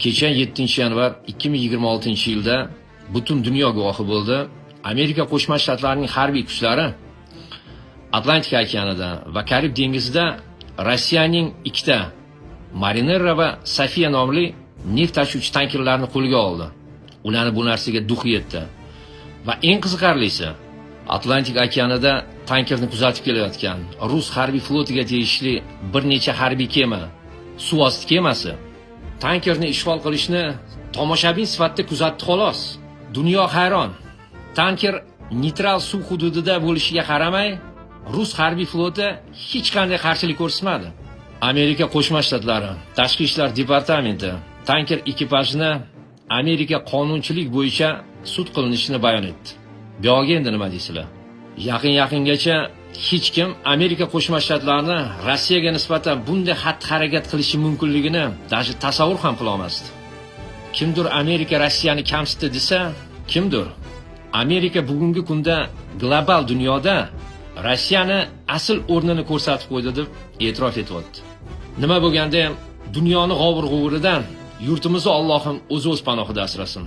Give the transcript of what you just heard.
Kecha 7-yanvar 2026-yilda butun dunyo guvohi bo'ldi. Amerika Qo'shma Shtatlarining harbiy kuchlari Atlantika okeanida va Karib dengizida Rossiyaning ikkita Marinera va Sofiya nomli neft tashuvchi tankerlarni qo'lga oldi. Ularni bu narsaga duh yetdi. Va eng qiziqarlisi, Atlantika okeanida tankerni kuzatib kelayotgan rus harbiy flotiga tegishli bir necha harbiy kema, suvosti kemasi tankerni ishg'ol qilishni tomoshabin sifatida kuzatdi xolos. Dunyo hayron. Tanker neytral suv hududida bo'lishiga qaramay, rus harbiy floti hech qanday qarshilik ko'rsatmadi. Amerika Qo'shma Shtatlari Tashqi ishlar departamenti tanker ekipajini Amerika qonunchilik bo'yicha sud qilinishini bayon etdi. Bu yerga endi nima deysizlar? Yaqingacha hech kim Amerika Qo'shma Shtatlarini Rossiyaga nisbatan bunday xatti-harakat qilishi mumkinligini даже tasavvur ham qila olmasdi. Kimdir Amerika Rossiyani kamsitdi desa, kimdir Amerika bugungi kunda global dunyoda Rossiyani asl o'rnini ko'rsatib qo'ydi deb e'tirof etyapti. Nima bo'lganda ham dunyoni g'ovur-g'uvuridan yurtimizni Allohim o'z panohida asrasin.